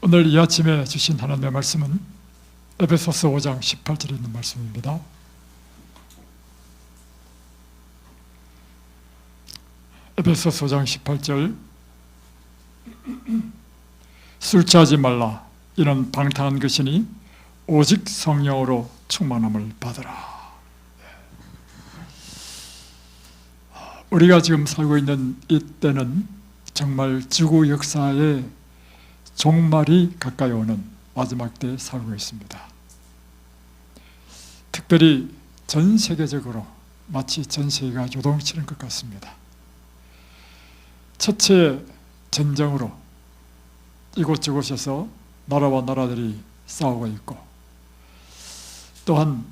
오늘 이 아침에 주신 하나님의 말씀은 에베소서 5장 18절에 있는 말씀입니다. 에베소서 5장 18절, 술 취하지 말라. 이는 방탕한 것이니 오직 성령으로 충만함을 받으라. 우리가 지금 살고 있는 이때는 정말 지구 역사의 종말이 가까이 오는 마지막 때에 살고 있습니다. 특별히 전 세계적으로 마치 전 세계가 요동치는 것 같습니다. 첫째 전쟁으로 이곳저곳에서 나라와 나라들이 싸우고 있고, 또한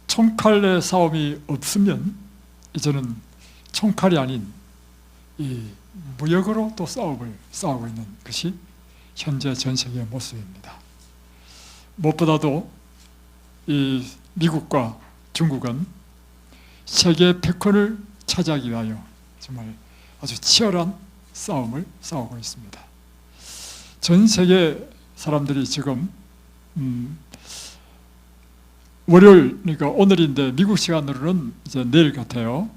총칼의 싸움이 없으면 이제는 총칼이 아닌 이 무역으로 또 싸움을 싸우고 있는 것이 현재 전 세계의 모습입니다. 무엇보다도 이 미국과 중국은 세계 패권을 차지하기 위하여 정말 아주 치열한 싸움을 싸우고 있습니다. 전 세계 사람들이 지금 월요일, 그러니까 오늘인데 미국 시간으로는 이제 내일 같아요.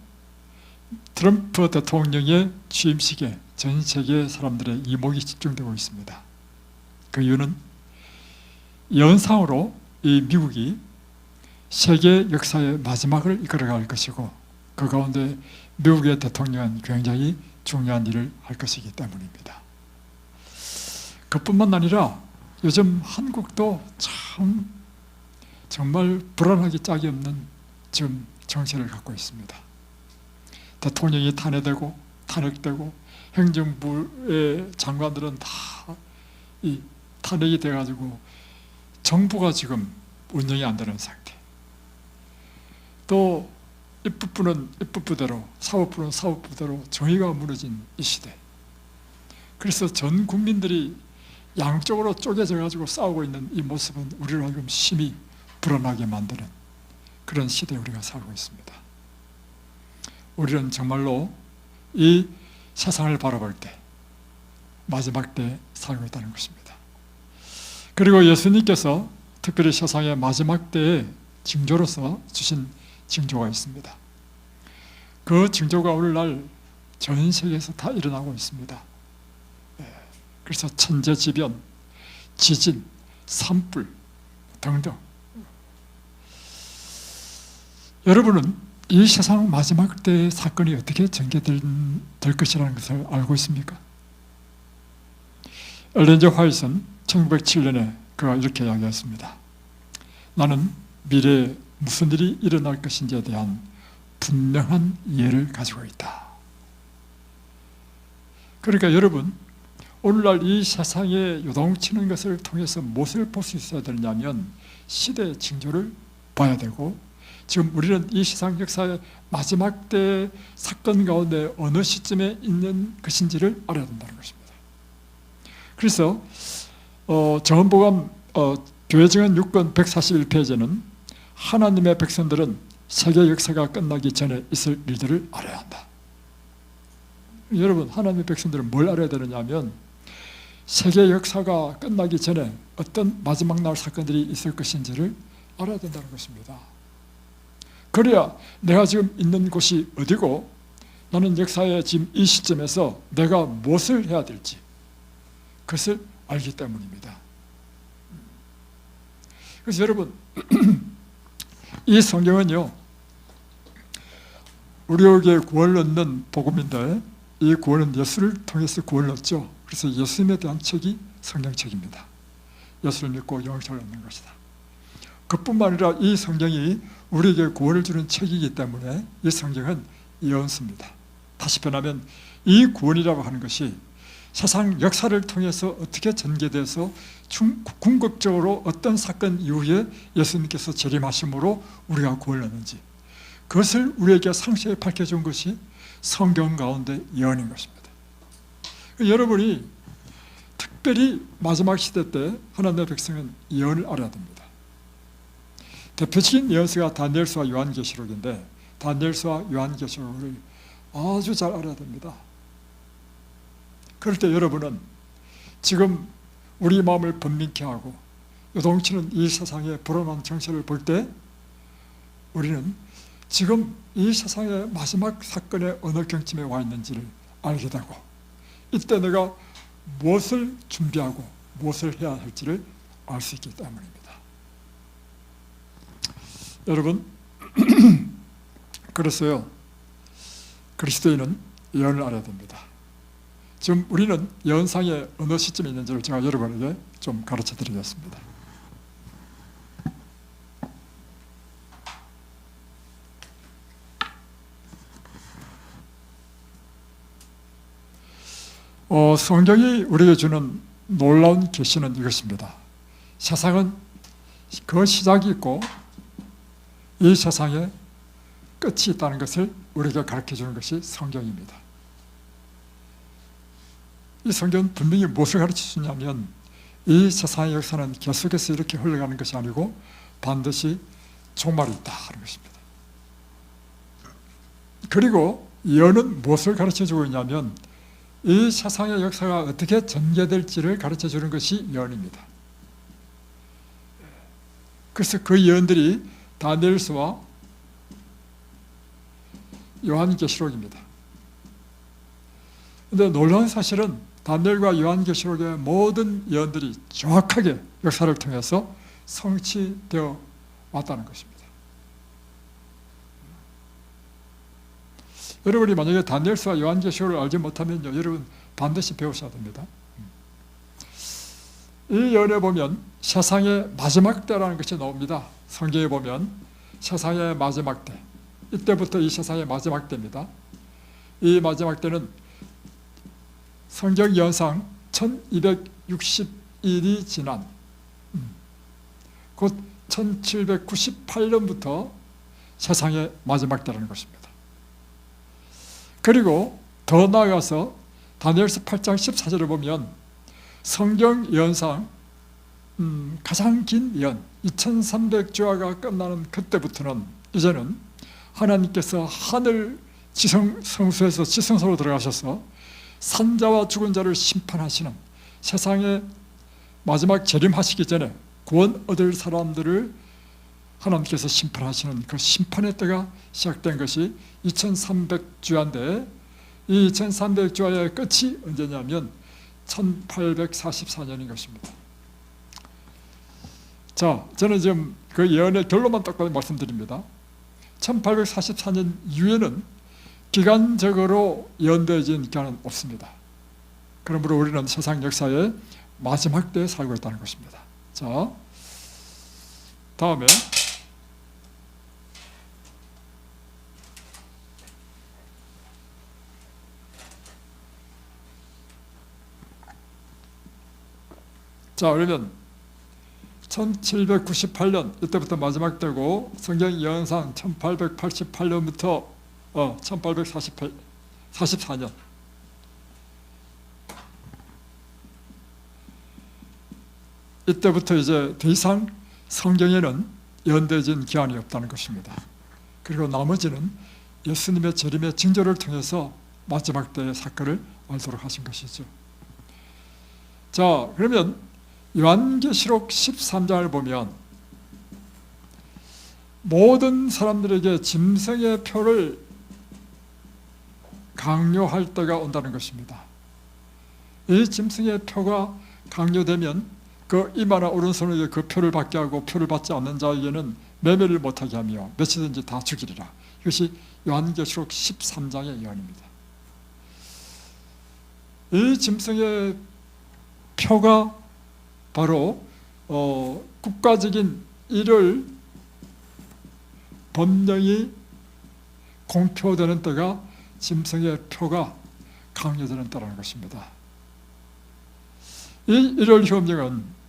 트럼프 대통령의 취임식에 전 세계 사람들의 이목이 집중되고 있습니다. 그 이유는 연상으로 이 미국이 세계 역사의 마지막을 이끌어갈 것이고, 그 가운데 미국의 대통령은 굉장히 중요한 일을 할 것이기 때문입니다. 그뿐만 아니라 요즘 한국도 참 정말 불안하기 짝이 없는 지금 정세를 갖고 있습니다. 대통령이 탄핵되고 행정부의 장관들은 다 이 탄핵이 돼가지고 정부가 지금 운영이 안 되는 상태. 또 입법부는 입법부대로, 사법부는 사법부대로 정의가 무너진 이 시대. 그래서 전 국민들이 양쪽으로 쪼개져 가지고 싸우고 있는 이 모습은 우리를 하여금 심히 불안하게 만드는 그런 시대에 우리가 살고 있습니다. 우리는 정말로 이 세상을 바라볼 때 마지막 때에 살고 있다는 것입니다. 그리고 예수님께서 특별히 세상의 마지막 때에 징조로서 주신 징조가 있습니다. 그 징조가 오늘날 전 세계에서 다 일어나고 있습니다. 그래서 천재지변, 지진, 산불 등등. 여러분은 이 세상 마지막 때의 사건이 어떻게 전개될 것이라는 것을 알고 있습니까? 엘렌 G. 화이트는 1907년에 그가 이렇게 이야기했습니다. 나는 미래에 무슨 일이 일어날 것인지에 대한 분명한 이해를 가지고 있다. 그러니까 여러분, 오늘날 이 세상에 요동치는 것을 통해서 무엇을 볼 수 있어야 되냐면 시대의 징조를 봐야 되고, 지금 우리는 이 세상 역사의 마지막 때의 사건 가운데 어느 시점에 있는 것인지를 알아야 된다는 것입니다. 그래서 정언보감 교회증언 6권 141페이지는 하나님의 백성들은 세계 역사가 끝나기 전에 있을 일들을 알아야 한다. 여러분, 하나님의 백성들은 뭘 알아야 되느냐 하면 세계 역사가 끝나기 전에 어떤 마지막 날 사건들이 있을 것인지를 알아야 된다는 것입니다. 그래야 내가 지금 있는 곳이 어디고, 나는 역사의 지금 이 시점에서 내가 무엇을 해야 될지 그것을 알기 때문입니다. 그래서 여러분, 이 성경은요, 우리에게 구원을 얻는 복음인데, 이 구원은 예수를 통해서 구원을 얻죠. 그래서 예수님에 대한 책이 성경책입니다. 예수를 믿고 영생을 얻는 것이다. 그뿐만 아니라 이 성경이 우리에게 구원을 주는 책이기 때문에 이 성경은 예언서입니다. 다시 변하면 이 구원이라고 하는 것이 세상 역사를 통해서 어떻게 전개돼서 궁극적으로 어떤 사건 이후에 예수님께서 재림하심으로 우리가 구원을 얻는지, 그것을 우리에게 상세히 밝혀준 것이 성경 가운데 예언인 것입니다. 여러분이 특별히 마지막 시대 때 하나님의 백성은 예언을 알아야 됩니다. 대표적인 예언서가 다니엘서와 요한계시록인데, 다니엘서와 요한계시록을 아주 잘 알아야 됩니다. 그럴 때 여러분은 지금 우리 마음을 번민케 하고 요동치는 이 세상의 불안한 정세를 볼 때 우리는 지금 이 세상의 마지막 사건의 어느 경쯤에 와 있는지를 알게 되고 이때 내가 무엇을 준비하고 무엇을 해야 할지를 알 수 있기 때문입니다. 여러분, 그래서요, 그리스도인은 예언을 알아야 됩니다. 지금 우리는 예언상의 어느 시점에 있는지를 제가 여러분에게 좀 가르쳐 드리겠습니다. 성경이 우리에게 주는 놀라운 계시는 이것입니다. 세상은 그 시작이 있고 이 세상에 끝이 있다는 것을 우리에게 가르쳐 주는 것이 성경입니다. 이 성경은 분명히 무엇을 가르쳐 주냐면 이 세상의 역사는 계속해서 이렇게 흘러가는 것이 아니고 반드시 종말이 있다 하는 것입니다. 그리고 예언은 무엇을 가르쳐 주고 있냐면 이 세상의 역사가 어떻게 전개될지를 가르쳐 주는 것이 예언입니다. 그래서 그 예언들이 다니엘서와 요한계시록입니다. 그런데 놀라운 사실은 다니엘과 요한계시록의 모든 예언들이 정확하게 역사를 통해서 성취되어 왔다는 것입니다. 여러분이 만약에 다니엘서와 요한계시록을 알지 못하면요, 여러분 반드시 배우셔야 됩니다. 이 예언에 보면 세상의 마지막 때라는 것이 나옵니다. 성경에 보면 세상의 마지막 때, 이때부터 이 세상의 마지막 때입니다. 이 마지막 때는 성경 예언상 1260일이 지난 곧 1798년부터 세상의 마지막 때라는 것입니다. 그리고 더 나아가서 다니엘서 8장 14절을 보면 성경 예언상 가장 긴 예언 2300주화가 끝나는 그때부터는 이제는 하나님께서 하늘 성수에서 지성소로 들어가셔서 산자와 죽은 자를 심판하시는 세상에 마지막 재림하시기 전에 구원 얻을 사람들을 하나님께서 심판하시는 그 심판의 때가 시작된 것이 2300주야인데 이 2300주야의 끝이 언제냐면 1844년인 것입니다. 자, 저는 지금 그 예언의 결론만 똑바로 말씀드립니다. 1844년 이후에는 기간적으로 예언되어진 기간은 없습니다. 그러므로 우리는 세상 역사의 마지막 때에 살고 있다는 것입니다. 자, 다음에 그러면 1798년 이때부터 마지막 때고 성경 예언상 1888년부터 1844년 이때부터 이제 더 이상 성경에는 예언되어진 기한이 없다는 것입니다. 그리고 나머지는 예수님의 재림의 징조를 통해서 마지막 때의 사건을 알도록 하신 것이죠. 자, 그러면 요한계시록 13장을 보면 모든 사람들에게 짐승의 표를 강요할 때가 온다는 것입니다. 이 짐승의 표가 강요되면 그 이마나 오른손에게 그 표를 받게 하고 표를 받지 않는 자에게는 매매를 못하게 하며 몇이든지 다 죽이리라. 이것이 요한계시록 13장의 예언입니다. 이 짐승의 표가 바로 국가적인 일을 법령이 공표되는 때가 짐승의 표가 강요되는 때라는 것입니다. 이 일월 협령은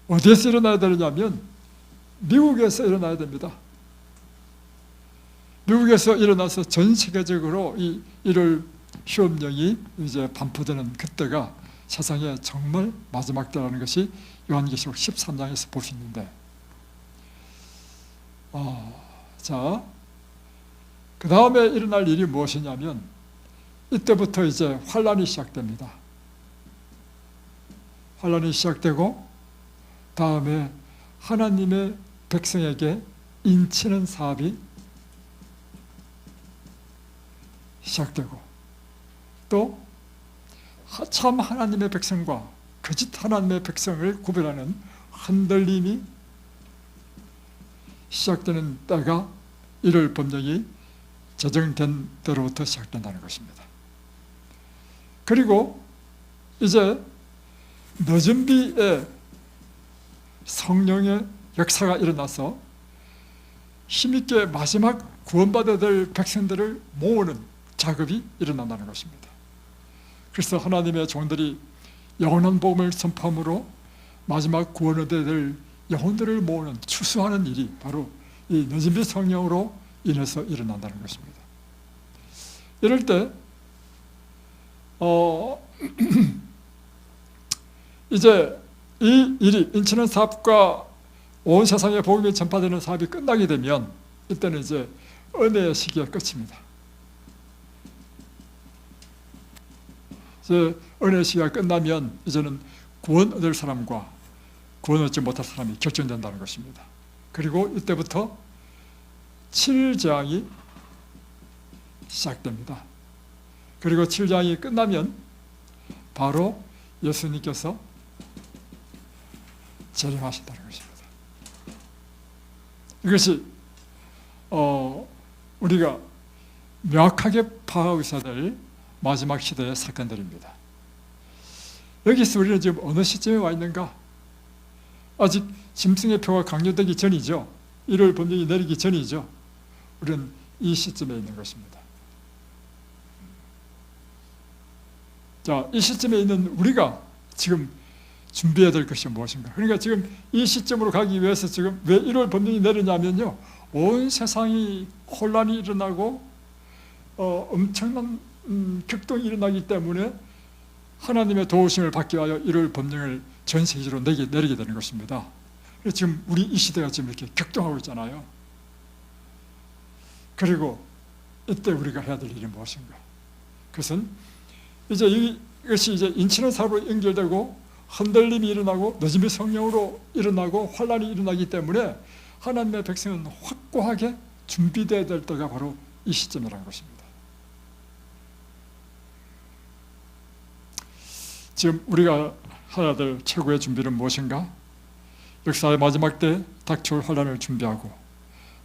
어디에서 일어나야 되느냐면 미국에서 일어나야 됩니다. 미국에서 일어나서 전 세계적으로 이 일월 휴업령이 이제 반포되는 그때가 세상의 정말 마지막 때라는 것이 요한계시록 13장에서 볼 수 있는데, 자, 그 다음에 일어날 일이 무엇이냐면 이때부터 이제 환란이 시작됩니다. 환란이 시작되고, 다음에 하나님의 백성에게 인치는 사업이 시작되고, 또 참 하나님의 백성과 거짓 하나님의 백성을 구별하는 흔들림이 시작되는 때가 1월 법령이 제정된 때로부터 시작된다는 것입니다. 그리고 이제 늦은 비에 성령의 역사가 일어나서 힘있게 마지막 구원받아야 될 백성들을 모으는 작업이 일어난다는 것입니다. 그래서 하나님의 종들이 영원한 복음을 선포함으로 마지막 구원 얻어야 될 영혼들을 모으는, 추수하는 일이 바로 이 늦은 비 성령으로 인해서 일어난다는 것입니다. 이럴 때 이제 이 일이, 인치는 사업과 온 세상에 복음이 전파되는 사업이 끝나게 되면 이때는 이제 은혜의 시기가 끝입니다. 이제 은혜의 시기가 끝나면 이제는 구원 얻을 사람과 구원 얻지 못할 사람이 결정된다는 것입니다. 그리고 이때부터 7재앙이 시작됩니다. 그리고 7재앙이 끝나면 바로 예수님께서 재림하신다는 것입니다. 이것이 우리가 명확하게 파악하고 있어야 될 마지막 시대의 사건들입니다. 여기서 우리는 지금 어느 시점에 와 있는가? 아직 짐승의 표가 강요되기 전이죠. 1월 법령이 내리기 전이죠. 우리는 이 시점에 있는 것입니다. 자, 이 시점에 있는 우리가 지금 준비해야 될 것이 무엇인가? 그러니까 지금 이 시점으로 가기 위해서 지금 왜 1월 법령이 내리냐면요, 온 세상이 혼란이 일어나고 엄청난 격동이 일어나기 때문에 하나님의 도우심을 받기 위하여 1월 법령을 전 세계적으로 내리게 되는 것입니다. 그래서 지금 우리 이 시대가 지금 이렇게 격동하고 있잖아요. 그리고 이때 우리가 해야 될 일이 무엇인가? 그것은 이제 이것이 이제 인치는 사업으로 연결되고 흔들림이 일어나고 늦음이 성령으로 일어나고 환란이 일어나기 때문에 하나님의 백성은 확고하게 준비되어야 될 때가 바로 이 시점이라는 것입니다. 지금 우리가 해야 될 최고의 준비는 무엇인가? 역사의 마지막 때 닥쳐올 환란을 준비하고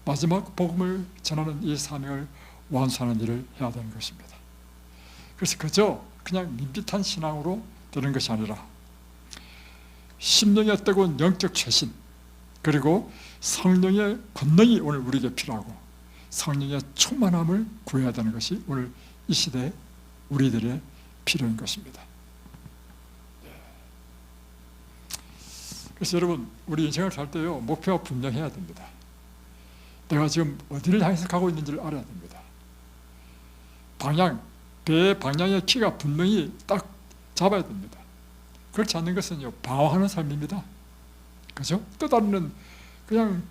마지막 복음을 전하는 이 사명을 완수하는 일을 해야 되는 것입니다. 그래서 그저 그냥 밋밋한 신앙으로 되는 것이 아니라 심령의 뜨거운 영적 최신, 그리고 성령의 권능이 오늘 우리에게 필요하고 성령의 충만함을 구해야 되는 것이 오늘 이 시대에 우리들의 필요인 것입니다. 그래서 여러분, 우리 인생을 살 때요, 목표가 분명해야 됩니다. 내가 지금 어디를 향해서 가고 있는지를 알아야 됩니다. 배의 방향의 키가 분명히 딱 잡아야 됩니다. 그렇지 않는 것은요, 방황하는 삶입니다. 그죠? 떠다니는, 그냥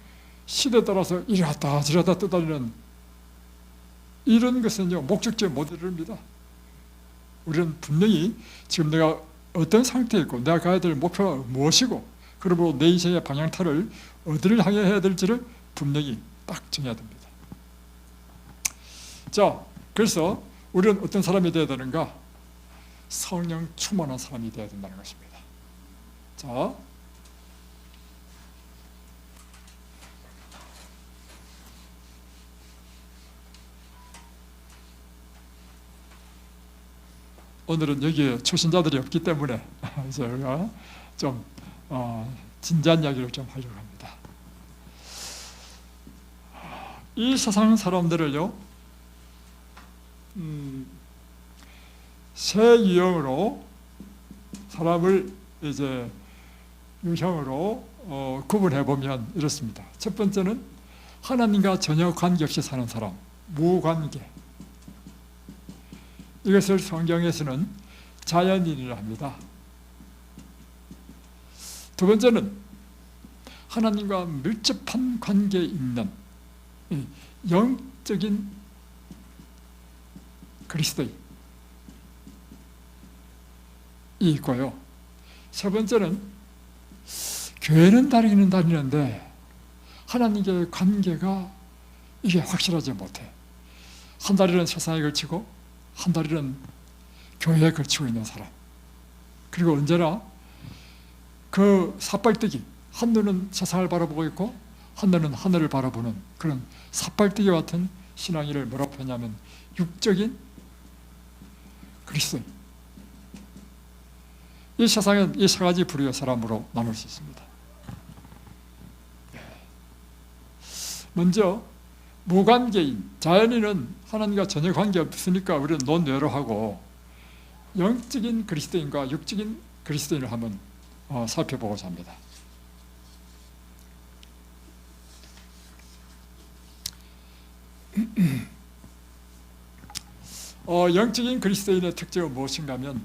시대에 따라서 이리 갔다 저리 갔다 떠다니는 이런 것은요, 목적지에 못 이릅니다. 우리는 분명히 지금 내가 어떤 상태에 있고 내가 가야 될 목표가 무엇이고, 그러므로 내 인생의 방향타를 어디를 향해 해야 될지를 분명히 딱 정해야 됩니다. 자, 그래서 우리는 어떤 사람이 되어야 되는가? 성령 충만한 사람이 되어야 된다는 것입니다. 자, 오늘은 여기에 초신자들이 없기 때문에 제가 좀 진지한 이야기를 좀 하려고 합니다. 이 세상 사람들을요, 세 유형으로 사람을 이제 유형으로 구분해 보면 이렇습니다. 첫 번째는 하나님과 전혀 관계없이 사는 사람, 무관계. 이것을 성경에서는 자연인이라 합니다. 두 번째는 하나님과 밀접한 관계에 있는 영적인 그리스도인이 있고요. 세 번째는 교회는 다니는데 하나님과의 관계가 이게 확실하지 못해. 한 다리는 세상에 걸치고 한 다리는 교회에 걸치고 있는 사람. 그리고 언제나 그 삿발뜨기, 한 눈은 세상을 바라보고 있고 한 눈은 하늘을 바라보는 그런 삿발뜨기 같은 신앙인을 뭐라고 표현하면 육적인 그리스도인. 이 세상은 이 세 가지 부류의 사람으로 나눌 수 있습니다. 먼저 무관계인, 자연인은 하나님과 전혀 관계 없으니까 우리는 논외로 하고 영적인 그리스도인과 육적인 그리스도인을 한번 살펴보고자 합니다. 영적인 그리스도인의 특징은 무엇인가 하면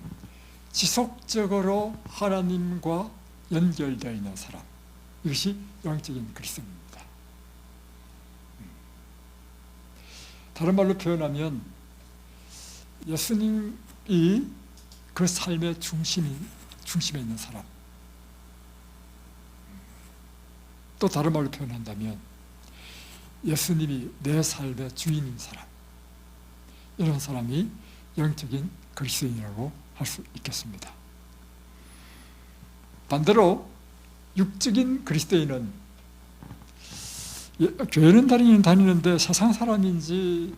지속적으로 하나님과 연결되어 있는 사람, 이것이 영적인 그리스도인입니다. 다른 말로 표현하면 예수님이 그 삶의 중심에 있는 사람, 또 다른 말로 표현한다면 예수님이 내 삶의 주인인 사람, 이런 사람이 영적인 그리스도인이라고 할 수 있겠습니다. 반대로 육적인 그리스도인은 교회는 다니는데 세상 사람인지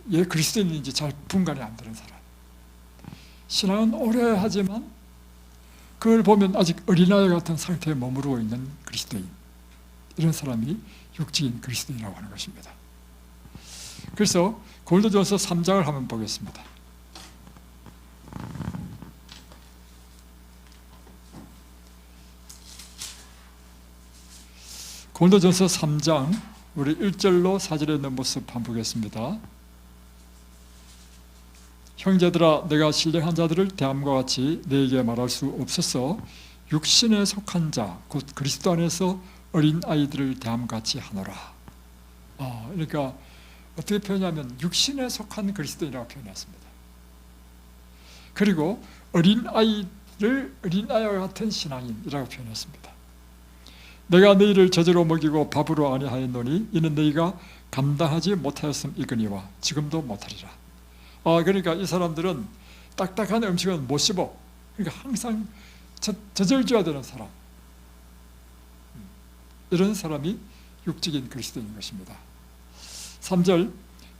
그리스도인인지 잘 분간이 안 되는 사람. 신앙은 오래 하지만 그걸 보면 아직 어린아이 같은 상태에 머무르고 있는 그리스도인, 이런 사람이 육적인 그리스도인이라고 하는 것입니다. 그래서 고린도전서 3장을 한번 보겠습니다. 고린도전서 3장 우리 1절로 4절에 있는 모습 한번 보겠습니다. 형제들아, 내가 신령한 자들을 대함과 같이 너에게 말할 수 없어서 육신에 속한 자, 곧 그리스도 안에서 어린 아이들을 대함과 같이 하노라. 그러니까 어떻게 표현하면 육신에 속한 그리스도인이라고 표현했습니다. 그리고 어린아이를 어린아이와 같은 신앙인이라고 표현했습니다. 내가 너희를 저주로 먹이고 밥으로 아니하였노니 이는 너희가 감당하지 못하였음이거니와 지금도 못하리라. 그러니까 이 사람들은 딱딱한 음식은 못 씹어. 그러니까 항상 젖을줘야 되는 사람, 이런 사람이 육적인 그리스도인 것입니다. 3절,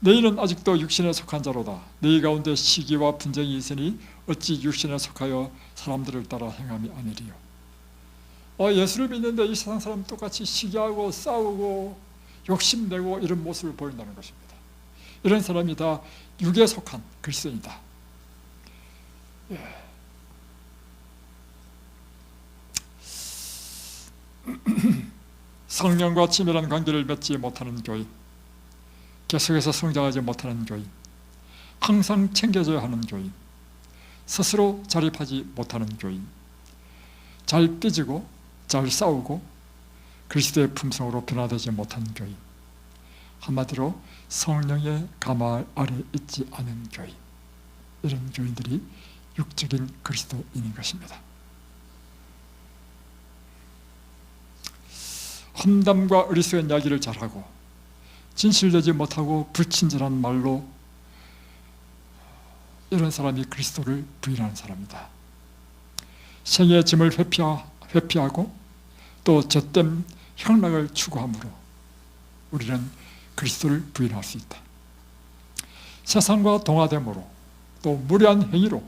너희는 아직도 육신에 속한 자로다. 너희 가운데 시기와 분쟁이 있으니 어찌 육신에 속하여 사람들을 따라 행함이 아니리요. 예수를 믿는데 이 세상 사람 똑같이 시기하고 싸우고 욕심내고 이런 모습을 보인다는 것입니다. 이런 사람이 다 육에 속한 그리스도인이다. 성령과 친밀한 관계를 맺지 못하는 교인, 계속해서 성장하지 못하는 교인, 항상 챙겨줘야 하는 교인, 스스로 자립하지 못하는 교인, 잘 삐지고 잘 싸우고 그리스도의 품성으로 변화되지 못한 교인, 한마디로 성령의 가마 아래 있지 않은 교인, 이런 교인들이 육적인 그리스도인인 것입니다. 험담과 어리석은 이야기를 잘하고 진실되지 못하고 불친절한 말로, 이런 사람이 그리스도를 부인하는 사람이다. 생의 짐을 회피하고 또 젖된 향락을 추구함으로 우리는 그리스도를 부인할 수 있다. 세상과 동화됨으로 또 무례한 행위로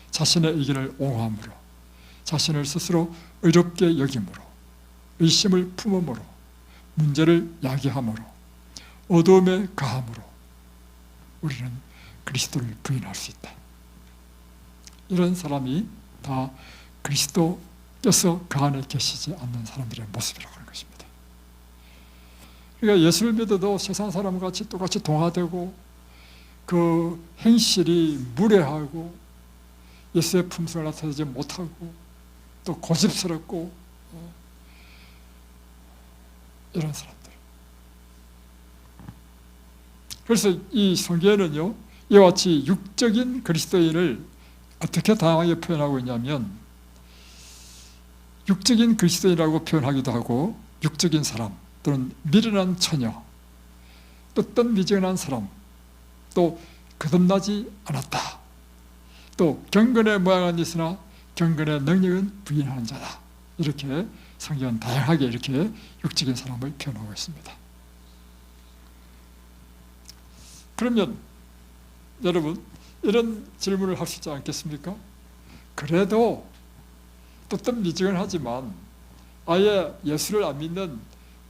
자신의 의견을 옹호함으로 자신을 스스로 의롭게 여김으로 의심을 품음으로 문제를 야기함으로 어두움에 가함으로 우리는 그리스도를 부인할 수 있다. 이런 사람이 다 그리스도께서 그 안에 계시지 않는 사람들의 모습이라고 하는 것입니다. 그러니까 예수를 믿어도 세상 사람과 같이 똑같이 동화되고 그 행실이 무례하고 예수의 품성을 나타내지 못하고 또 고집스럽고 이런 사람들. 그래서 이 성경에는요, 이와 같이 육적인 그리스도인을 어떻게 다양하게 표현하고 있냐면 육적인 그리스도인이라고 표현하기도 하고 육적인 사람 또는 미련한 처녀 또 어떤 미련한 사람 또 거듭나지 않았다 또 경건의 모양은 있으나 경건의 능력은 부인하는 자다 이렇게 성경은 다양하게 이렇게 육적인 사람을 표현하고 있습니다. 그러면 여러분 이런 질문을 할 수 있지 않겠습니까? 그래도 어떤 미지근하지만 아예 예수를 안 믿는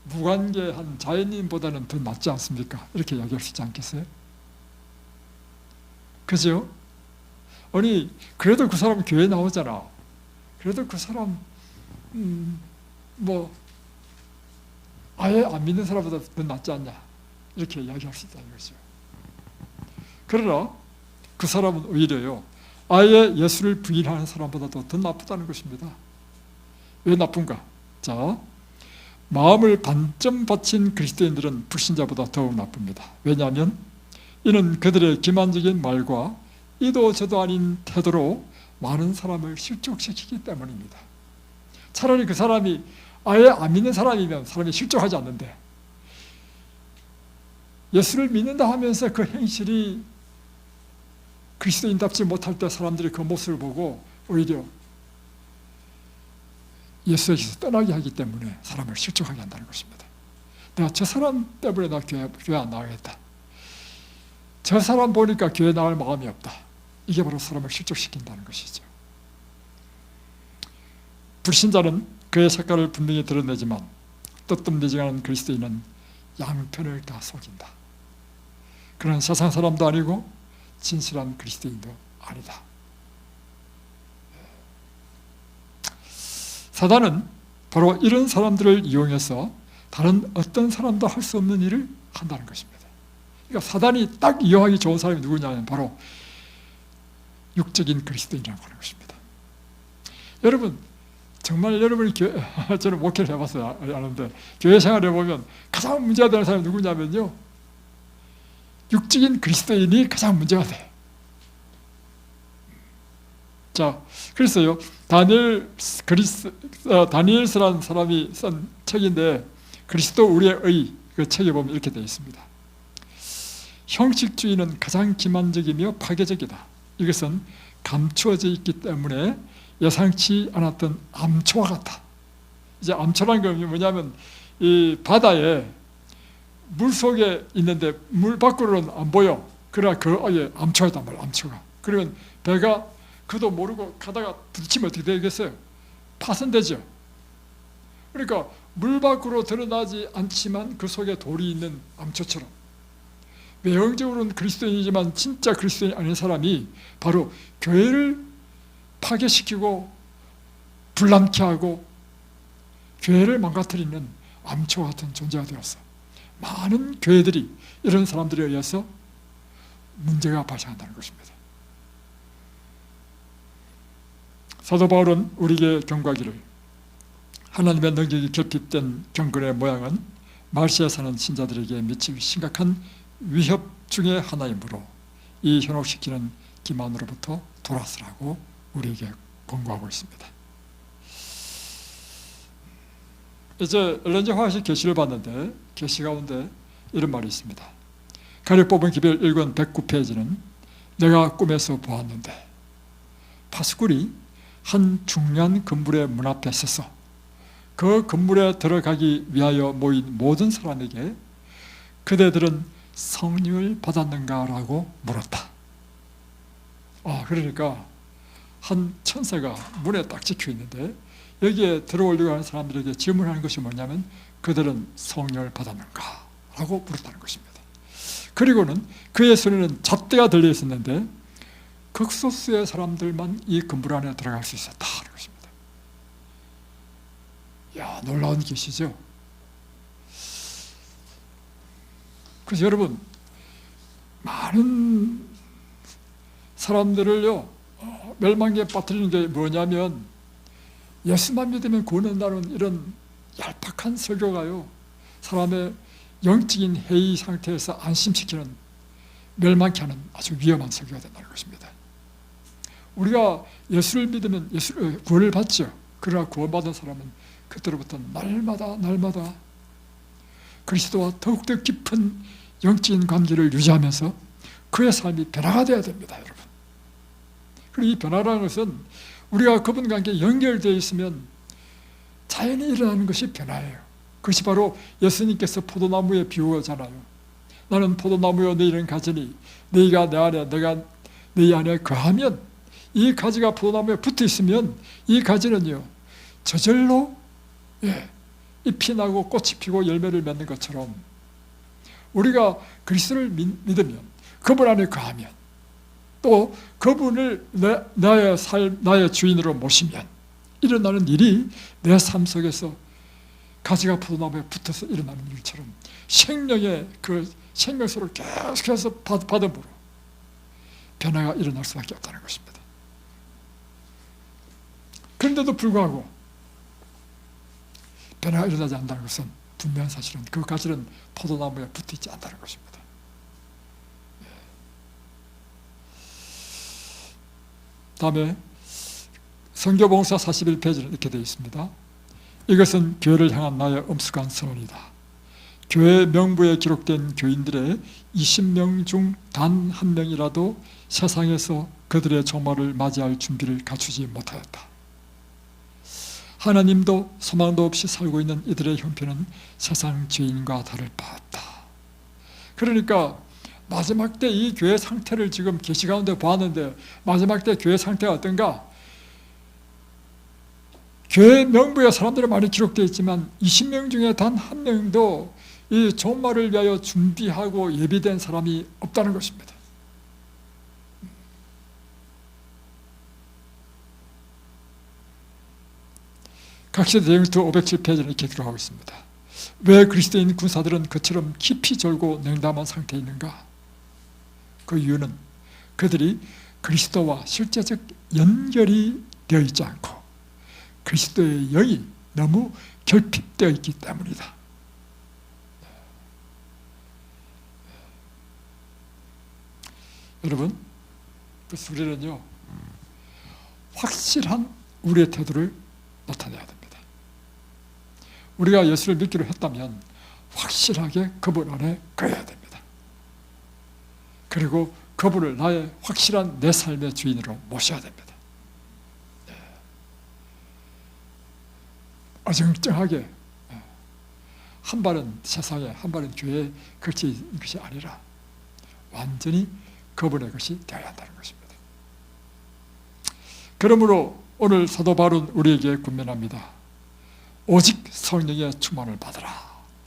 무관계한 자연인보다는 더 낫지 않습니까? 이렇게 이야기할 수 있지 않겠어요? 그죠? 아니 그래도 그 사람 교회 나오잖아. 그래도 그 사람 뭐 아예 안 믿는 사람보다 더 낫지 않냐 이렇게 이야기할 수 있다는 거죠. 그러나 그 사람은 오히려요 아예 예수를 부인하는 사람보다도 더 나쁘다는 것입니다. 왜 나쁜가? 자, 마음을 반쯤 바친 그리스도인들은 불신자보다 더욱 나쁩니다. 왜냐하면 이는 그들의 기만적인 말과 이도 저도 아닌 태도로 많은 사람을 실족시키기 때문입니다. 차라리 그 사람이 아예 안 믿는 사람이면 사람이 실족하지 않는데 예수를 믿는다 하면서 그 행실이 그리스도인답지 못할 때 사람들이 그 모습을 보고 오히려 예수에게서 떠나게 하기 때문에 사람을 실족하게 한다는 것입니다. 내가 저 사람 때문에 나 교회 안 나가겠다. 저 사람 보니까 교회 나갈 마음이 없다. 이게 바로 사람을 실족시킨다는 것이죠. 불신자는 그의 색깔을 분명히 드러내지만 떳떳해지는 그리스도인은 양편을 다 속인다. 그런 세상 사람도 아니고 진실한 그리스도인도 아니다. 사단은 바로 이런 사람들을 이용해서 다른 어떤 사람도 할 수 없는 일을 한다는 것입니다. 그러니까 사단이 딱 이용하기 좋은 사람이 누구냐면 바로 육적인 그리스도인이라고 하는 것입니다. 여러분 정말 여러분이 저는 목회를 해봤어요 아는데 교회 생활을 해보면 가장 문제가 되는 사람이 누구냐면요 육적인 그리스도인이 가장 문제가 돼. 자, 그래서요 다니엘서라는 사람이 쓴 책인데 그리스도 우리의 의 그 책에 보면 이렇게 되어 있습니다. 형식주의는 가장 기만적이며 파괴적이다. 이것은 감추어져 있기 때문에 예상치 않았던 암초와 같다. 이제 암초라는 건 뭐냐면 이 바다에 물 속에 있는데 물 밖으로는 안 보여. 그러나 그 안에 암초가 있단 말이야. 암초가. 그러면 배가 그도 모르고 가다가 부딪히면 어떻게 되겠어요? 파손되죠. 그러니까 물 밖으로 드러나지 않지만 그 속에 돌이 있는 암초처럼 외형적으로는 그리스도인이지만 진짜 그리스도인이 아닌 사람이 바로 교회를 파괴시키고 불남케 하고 교회를 망가뜨리는 암초와 같은 존재가 되었어. 많은 교회들이 이런 사람들에 의해서 문제가 발생한다는 것입니다. 사도 바울은 우리에게 경고하기를 하나님의 능력이 결핍된 경건의 모양은 말세에 사는 신자들에게 미칠 심각한 위협 중의 하나이므로 이 현혹시키는 기만으로부터 돌아서라고 우리에게 권고하고 있습니다. 이제 엘렌 G 화이트 계시를 봤는데 계시 가운데 이런 말이 있습니다. 가려 뽑은 기별 1권 109페이지는 내가 꿈에서 보았는데 파수꾼이 한 중요한 건물의 문 앞에 서서 그 건물에 들어가기 위하여 모인 모든 사람에게 그대들은 성령을 받았는가라고 물었다. 그러니까 한 천사가 문에 딱 찍혀 있는데 여기에 들어오려고 하는 사람들에게 질문하는 것이 뭐냐면 그들은 성령을 받았는가? 라고 물었다는 것입니다. 그리고는 그의 손에는 잣대가 들려 있었는데 극소수의 사람들만 이 건물 안에 들어갈 수 있었다는 것입니다. 이야, 놀라운 계시죠? 그래서 여러분 많은 사람들을요 멸망에 빠뜨리는 게 뭐냐면 예수만 믿으면 구원한다는 이런 얄팍한 설교가요 사람의 영적인 해이 상태에서 안심시키는 멸망케 하는 아주 위험한 설교가 된다는 것입니다. 우리가 예수를 믿으면 구원을 받죠. 그러나 구원받은 사람은 그때로부터 날마다 그리스도와 더욱더 깊은 영적인 관계를 유지하면서 그의 삶이 변화가 되어야 됩니다, 여러분. 그리고 이 변화라는 것은 우리가 그분 관계에 연결되어 있으면 자연히 일어나는 것이 변화예요. 그것이 바로 예수님께서 포도나무에 비유하잖아요. 나는 포도나무여 너희는 가지니 너희가 내 안에 내가 너희 안에 거하면, 이 가지가 포도나무에 붙어 있으면 이 가지는요 저절로 잎이 나고 꽃이 피고 열매를 맺는 것처럼, 우리가 그리스도를 믿으면, 그분 안에 거하면, 또 그분을 나의 주인으로 모시면 일어나는 일이 내 삶 속에서 가지가 포도나무에 붙어서 일어나는 일처럼 생명의 그 생명수를 계속해서 받음으로 변화가 일어날 수밖에 없다는 것입니다. 그런데도 불구하고 변화가 일어나지 않는다는 것은 분명한 사실은 그 가지는 포도나무에 붙어있지 않다는 것입니다. 다음에 선교봉사 41페이지는 이렇게 되어 있습니다. 이것은 교회를 향한 나의 엄숙한 선언이다. 교회 명부에 기록된 교인들의 20명 중 단 한 명이라도 세상에서 그들의 종말을 맞이할 준비를 갖추지 못하였다. 하나님도 소망도 없이 살고 있는 이들의 형편은 세상 죄인과 다를 바 없다. 그러니까 마지막 때 이 교회 상태를 지금 계시 가운데 보았는데, 마지막 때 교회 상태가 어떤가? 교회 명부에 사람들이 많이 기록되어 있지만 20명 중에 단 한 명도 이 종말을 위하여 준비하고 예비된 사람이 없다는 것입니다. 각시대 대영토 507페이지는 이렇게 기록하고 있습니다. 왜 그리스도인 군사들은 그처럼 깊이 졸고 냉담한 상태에 있는가? 그 이유는 그들이 그리스도와 실제적 연결이 되어 있지 않고 그리스도의 영이 너무 결핍되어 있기 때문이다. 여러분, 그래서 우리는요 확실한 우리의 태도를 나타내야 됩니다. 우리가 예수를 믿기로 했다면 확실하게 그분 안에 거해야 됩니다. 그리고 그분을 나의 확실한 내 삶의 주인으로 모셔야 됩니다. 어정쩡하게 한 발은 세상에 한 발은 교회에 걸쳐 있는 것이 아니라 완전히 그분의 것이 되어야 한다는 것입니다. 그러므로 오늘 사도 바울은 우리에게 권면합니다. 오직 성령의 충만을 받으라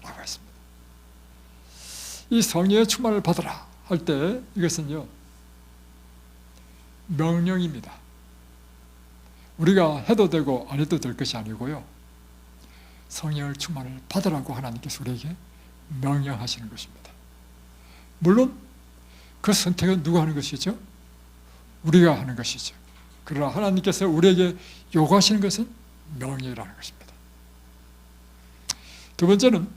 라고 했습니다. 이 성령의 충만을 받으라 할 때 이것은요 명령입니다. 우리가 해도 되고 안 해도 될 것이 아니고요, 성령을 충만을 받으라고 하나님께서 우리에게 명령하시는 것입니다. 물론 그 선택은 누가 하는 것이죠? 우리가 하는 것이죠. 그러나 하나님께서 우리에게 요구하시는 것은 명령이라는 것입니다. 두 번째는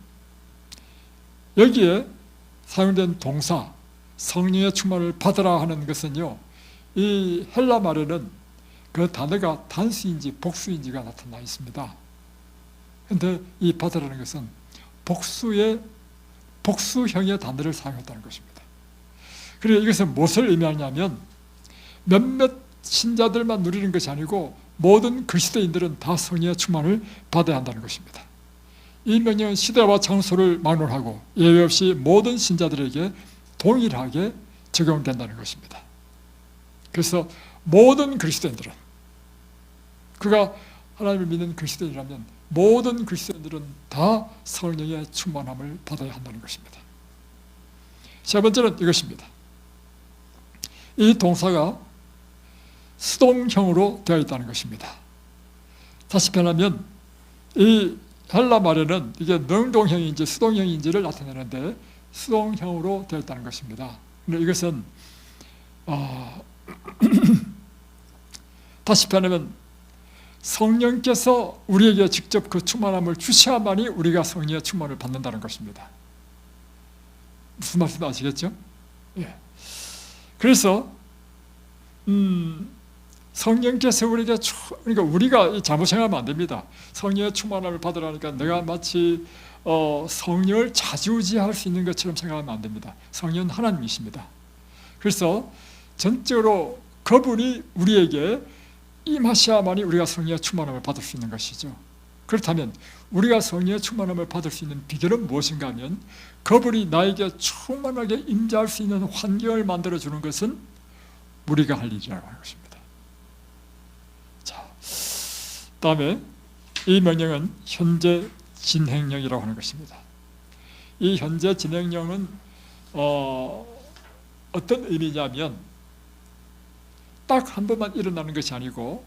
여기에 사용된 동사 성령의 충만을 받으라 하는 것은요, 이 헬라 말에는 그 단어가 단수인지 복수인지가 나타나 있습니다. 그런데 이 받으라는 것은 복수형의 단어를 사용했다는 것입니다. 그리고 이것은 무엇을 의미하냐면 몇몇 신자들만 누리는 것이 아니고 모든 그리스도인들은 다 성령의 충만을 받아야 한다는 것입니다. 이 명령은 시대와 장소를 막론하고 예외 없이 모든 신자들에게 동일하게 적용된다는 것입니다. 그래서 모든 그리스도인들은, 그가 하나님을 믿는 그리스도인이라면 모든 그리스도인들은 다 성령의 충만함을 받아야 한다는 것입니다. 세 번째는 이것입니다. 이 동사가 수동형으로 되어 있다는 것입니다. 다시 표현하면 이 헬라 말에는 이게 능동형인지 수동형인지를 나타내는데 수동형으로 되어 있다는 것입니다. 근데 이것은 다시 표현하면 성령께서 우리에게 직접 그 충만함을 주셔야만이 우리가 성령의 충만을 받는다는 것입니다. 무슨 말인지 아시겠죠? 예. 그래서 성령께서 우리에게 그러니까 우리가 잘못 생각하면 안 됩니다. 성령의 충만함을 받으라니까 내가 마치 성령을 좌지우지할 수 있는 것처럼 생각하면 안 됩니다. 성령은 하나님이십니다. 그래서 전적으로 그분이 우리에게 임하셔야만이 우리가 성령의 충만함을 받을 수 있는 것이죠. 그렇다면 우리가 성령의 충만함을 받을 수 있는 비결은 무엇인가 하면 그분이 나에게 충만하게 임재할 수 있는 환경을 만들어주는 것은 우리가 할 일이라고 하는 것입니다. 자, 다음에 이 명령은 현재 진행령이라고 하는 것입니다. 이 현재 진행령은 어떤 의미냐면 딱 한 번만 일어나는 것이 아니고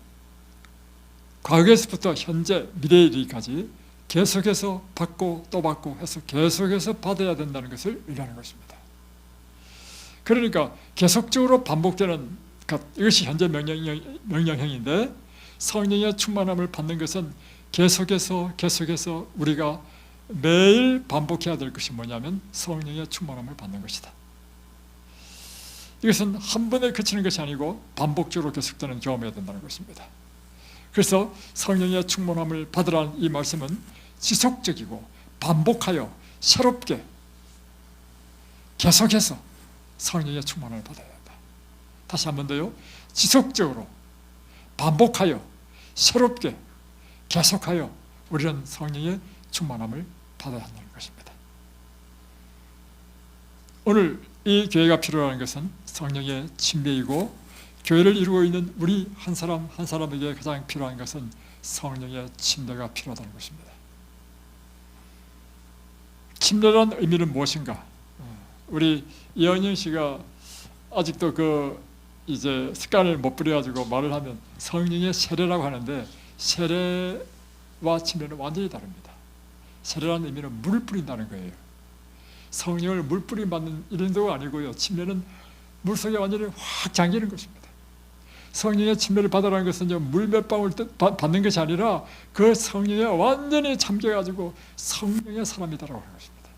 과거에서부터 현재 미래에 이르기까지 계속해서 받고 또 받고 해서 계속해서 받아야 된다는 것을 의미하는 것입니다. 그러니까 계속적으로 반복되는 것, 이것이 현재 명령형인데 성령의 충만함을 받는 것은 계속해서 우리가 매일 반복해야 될 것이 뭐냐면 성령의 충만함을 받는 것이다. 이것은 한 번에 그치는 것이 아니고 반복적으로 계속되는 경험해야 된다는 것입니다. 그래서 성령의 충만함을 받으라는 이 말씀은 지속적이고 반복하여 새롭게 계속해서 성령의 충만함을 받아야 된다. 다시 한 번 더요. 지속적으로 반복하여 새롭게 계속하여 우리는 성령의 충만함을 받아야 한다는 것입니다. 오늘 이 교회가 필요한 것은 성령의 침례이고 교회를 이루고 있는 우리 한 사람 한 사람에게 가장 필요한 것은 성령의 침례가 필요하다는 것입니다. 침례란 의미는 무엇인가? 우리 이현영 씨가 아직도 이제 습관을 못 부려가지고 말을 하면 성령의 세례라고 하는데 세례와 침례는 완전히 다릅니다. 세례라는 의미는 물을 뿌린다는 거예요. 성령을 물 뿌림 받는 이런 도가 아니고요. 침례는 물속에 완전히 확 잠기는 것입니다. 성령의 침례를 받으라는 것은 물 몇 방울 받는 것이 아니라 그 성령에 완전히 잠겨가지고 성령의 사람이다라고 하는 것입니다.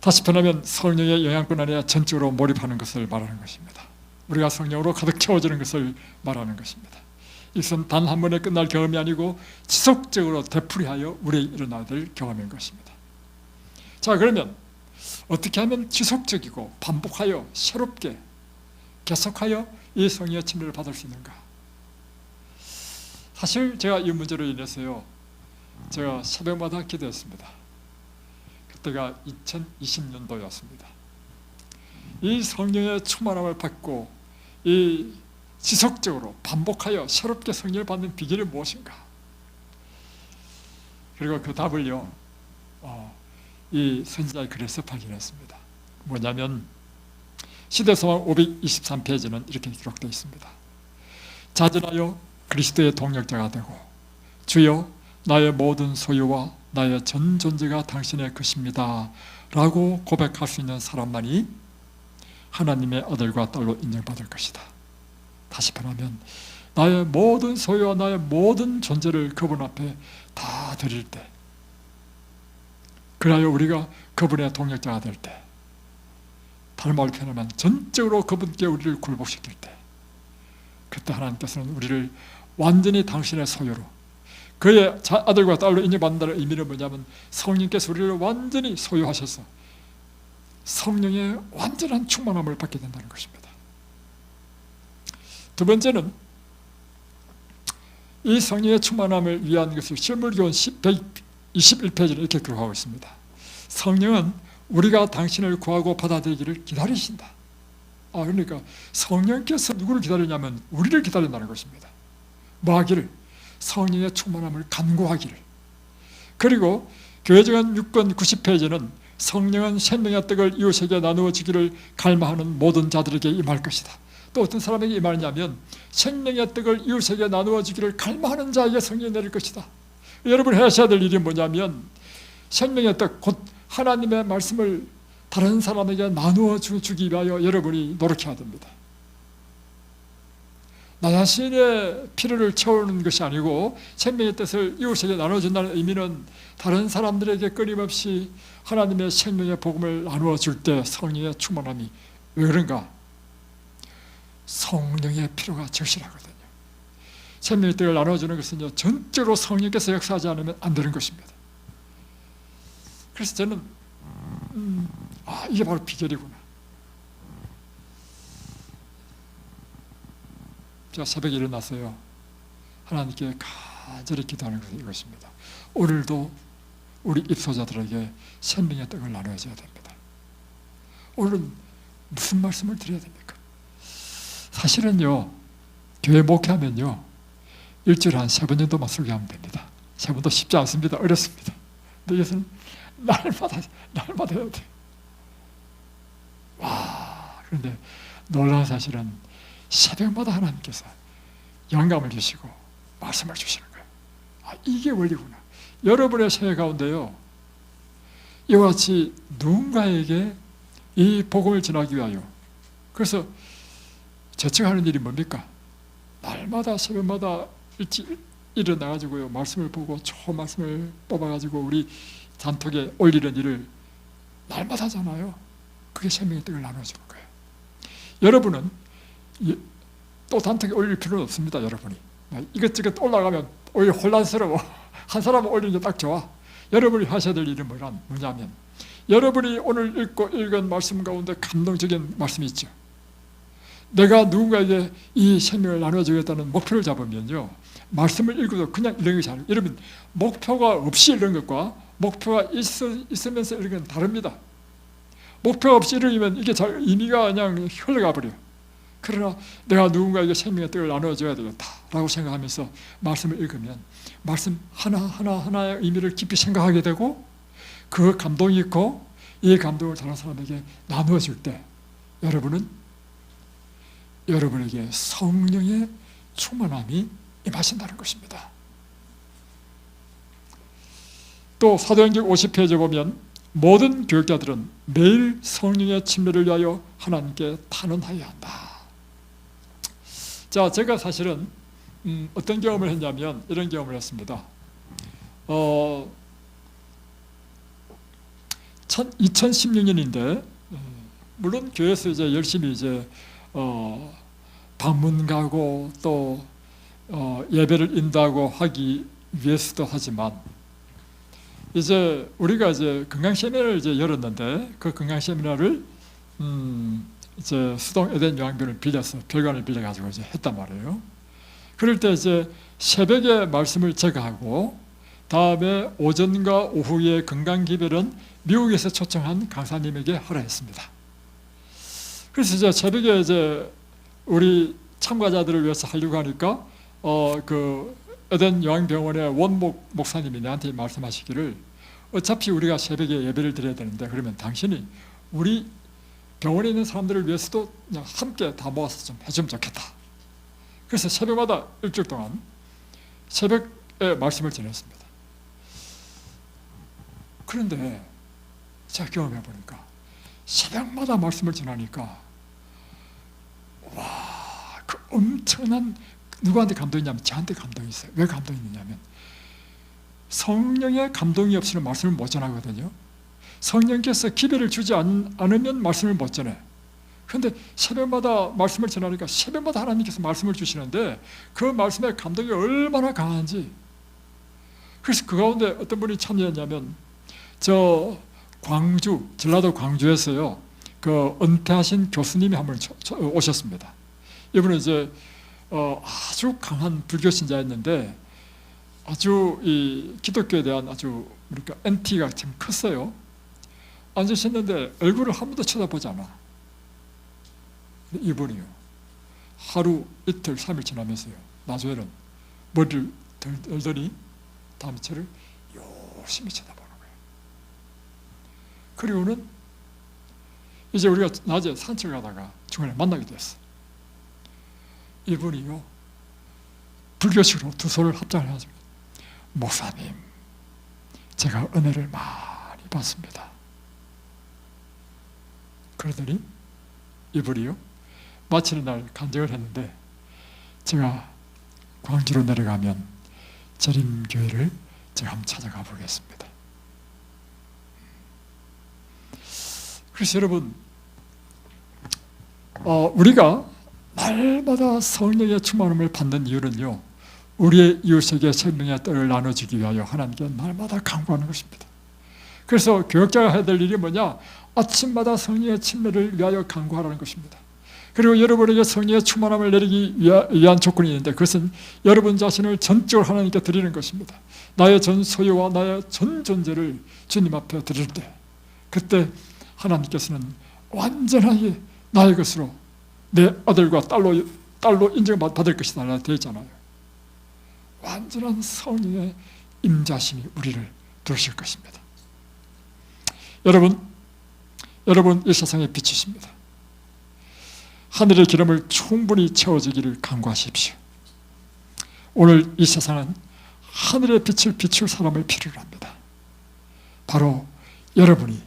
다시 표현하면 성령의 영향권 안에 전적으로 몰입하는 것을 말하는 것입니다. 우리가 성령으로 가득 채워지는 것을 말하는 것입니다. 이것은 단 한 번에 끝날 경험이 아니고 지속적으로 되풀이하여 우리에 일어나야 될 경험인 것입니다. 자, 그러면 어떻게 하면 지속적이고 반복하여 새롭게 계속하여 이 성령의 침례를 받을 수 있는가? 사실 제가 이 문제로 인해서요, 제가 새벽마다 기도했습니다. 그때가 2020년도였습니다. 이 성령의 충만함을 받고 이 지속적으로 반복하여 새롭게 성령을 받는 비결이 무엇인가? 그리고 그 답을요, 이 선지자의 글에서 발견했습니다. 뭐냐면 시대서만 523페이지는 이렇게 기록되어 있습니다. 자전하여 그리스도의 동력자가 되고 주여 나의 모든 소유와 나의 전 존재가 당신의 것입니다 라고 고백할 수 있는 사람만이 하나님의 아들과 딸로 인정받을 것이다. 다시 말하면 나의 모든 소유와 나의 모든 존재를 그분 앞에 다 드릴 때, 그래야 우리가 그분의 동력자가 될 때, 다른 말로 표현하면 전적으로 그분께 우리를 굴복시킬 때, 그때 하나님께서는 우리를 완전히 당신의 소유로, 그의 아들과 딸로 인정받는다는 의미는 뭐냐면 성령께서 우리를 완전히 소유하셔서 성령의 완전한 충만함을 받게 된다는 것입니다. 두 번째는 이 성령의 충만함을 위한 것을 실물교훈 121페이지를 이렇게 기록하고 있습니다. 성령은 우리가 당신을 구하고 받아들이기를 기다리신다. 그러니까 성령께서 누구를 기다리냐면 우리를 기다린다는 것입니다. 뭐 하기를? 성령의 충만함을 간구하기를. 그리고 교회증언 6권 90페이지는 성령은 생명의 떡을 이웃에게 나누어 주기를 갈망하는 모든 자들에게 임할 것이다. 또 어떤 사람에게 임하냐면 생명의 떡을 이웃에게 나누어 주기를 갈망하는 자에게 성령이 내릴 것이다. 여러분 하셔야 될 일이 뭐냐면 생명의 떡, 곧 하나님의 말씀을 다른 사람에게 나누어 주기 위하여 여러분이 노력해야 됩니다. 나 자신의 필요를 채우는 것이 아니고 생명의 뜻을 이웃에게 나눠준다는 의미는 다른 사람들에게 끊임없이 하나님의 생명의 복음을 나누어 줄 때 성령의 충만함이 왜 그런가? 성령의 필요가 절실하거든요. 생명의 떡을 나눠주는 것은요, 전적으로 성령께서 역사하지 않으면 안 되는 것입니다. 그래서 저는 이게 바로 비결이구나. 제가 새벽에 일어났어요. 하나님께 간절히 기도하는 것은 이것입니다. 오늘도 우리 입소자들에게 생명의 떡을 나눠줘야 됩니다. 오늘은 무슨 말씀을 드려야 됩니까? 사실은요, 교회 목회하면요, 일주일에 한 3번 정도만 설교하면 됩니다. 3번도 쉽지 않습니다. 어렵습니다. 근데 이것은 날마다 해야 돼요. 그런데 놀라운 사실은 새벽마다 하나님께서 영감을 주시고 말씀을 주시는 거예요. 이게 원리구나. 여러분의 생애 가운데요, 이와 같이 누군가에게 이 복음을 전하기 위하여, 그래서 제청하는 일이 뭡니까? 날마다 새벽마다 일찍 일어나가지고요, 말씀을 보고 좋은 말씀을 뽑아가지고 우리 단톡에 올리는 일을 날마다 하잖아요. 그게 생명의 떡을 나눠주는 거예요. 여러분은 또 단톡에 올릴 필요는 없습니다. 여러분이 이것저것 올라가면 오히려 혼란스러워. 한 사람은 올리는 게 딱 좋아. 여러분이 하셔야 될 일은 뭐냐면, 여러분이 오늘 읽은 말씀 가운데 감동적인 말씀이 있죠. 내가 누군가에게 이 생명을 나눠주겠다는 목표를 잡으면요, 말씀을 읽어도 그냥 읽는 것이 아니에요. 여러분, 목표가 없이 읽는 것과 목표가 있으면서 읽는 건 다릅니다. 목표가 없이 읽으면 이게 잘 의미가 그냥 흘러가 버려요. 그러나 내가 누군가에게 생명의 떡을 나눠줘야 되겠다라고 생각하면서 말씀을 읽으면 말씀 하나하나의 의미를 깊이 생각하게 되고, 그 감동이 있고 이 감동을 다른 사람에게 나누어 줄 때 여러분에게 성령의 충만함이 임하신다는 것입니다. 또 사도행전 50페이지에 보면 모든 교육자들은 매일 성령의 침례를 위하여 하나님께 탄원하여야 한다. 자, 제가 사실은 어떤 경험을 했냐면 이런 경험을 했습니다. 2016년인데 물론 교회에서 이제 열심히 이제 방문 가고 또 예배를 인도하고 하기 위해서도 하지만, 이제 우리가 이제 건강 세미나를 이제 열었는데 그 건강 세미나를 이제 수동 에덴 요양병을 빌려서 별관을 빌려가지고 이제 했단 말이에요. 그럴 때 이제 새벽에 말씀을 제가 하고, 다음에 오전과 오후의 건강 기별은 미국에서 초청한 강사님에게 하라 했습니다. 그래서 이제 새벽에 이제 우리 참가자들을 위해서 하려고 하니까 그 에덴 요양병원의 원목 목사님이 나한테 말씀하시기를, 어차피 우리가 새벽에 예배를 드려야 되는데 그러면 당신이 우리 병원에 있는 사람들을 위해서도 그냥 함께 다 모아서 좀 해주면 좋겠다. 그래서 새벽마다 일주일 동안 새벽에 말씀을 전했습니다. 그런데 제가 경험해 보니까 새벽마다 말씀을 전하니까 그 엄청난, 누구한테 감동이 있냐면 저한테 감동이 있어요. 왜 감동이 있냐면 성령의 감동이 없이는 말씀을 못 전하거든요. 성령께서 기별을 주지 않으면 말씀을 못 전해. 그런데 새벽마다 말씀을 전하니까 새벽마다 하나님께서 말씀을 주시는데 그 말씀의 감동이 얼마나 강한지. 그래서 그 가운데 어떤 분이 참여했냐면 저 광주, 전라도 광주에서요, 그 은퇴하신 교수님이 한 분 오셨습니다. 이분은 이제 아주 강한 불교 신자였는데 아주 이 기독교에 대한 아주 그러니까 NT가 참 컸어요. 앉으셨는데 얼굴을 한 번도 쳐다보지 않아. 이분이요, 하루 이틀 3일 지나면서요, 나중에는 머리를 들더니 다음 저를 열심히 쳐다보는 거예요. 그리고는 이제 우리가 낮에 산책을 하다가 중간에 만나게 됐어. 이분이요, 불교식으로 두 손을 합장해가지고 목사님, 제가 은혜를 많이 받습니다. 그러더니 이분이요, 마치는 날 간증을 했는데, 제가 광주로 내려가면 재림교회를 제가 한번 찾아가 보겠습니다. 그래서 여러분, 우리가 날마다 성령의 충만함을 받는 이유는요, 우리의 이웃에게 생명의 떡을 나눠주기 위하여 하나님께 날마다 간구하는 것입니다. 그래서 교역자가 해야 될 일이 뭐냐? 아침마다 성령의 침례를 위하여 간구하라는 것입니다. 그리고 여러분에게 성령의 충만함을 내리기 위한 조건이 있는데, 그것은 여러분 자신을 전적으로 하나님께 드리는 것입니다. 나의 전 소유와 나의 전 존재를 주님 앞에 드릴 때, 그때 하나님께서는 완전하게 나의 것으로 내 아들과 딸로 인정받을 것이다 되어 있잖아요. 완전한 성령의 임자심이 우리를 들으실 것입니다. 여러분 이 세상의 빛이십니다. 하늘의 기름을 충분히 채워주기를 간구하십시오. 오늘 이 세상은 하늘의 빛을 비출 사람을 필요로 합니다. 바로 여러분이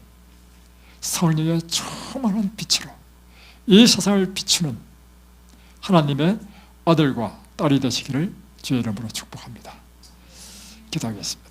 성령의 충만한 빛으로 이 세상을 비추는 하나님의 아들과 딸이 되시기를 주의 이름으로 축복합니다. 기도하겠습니다.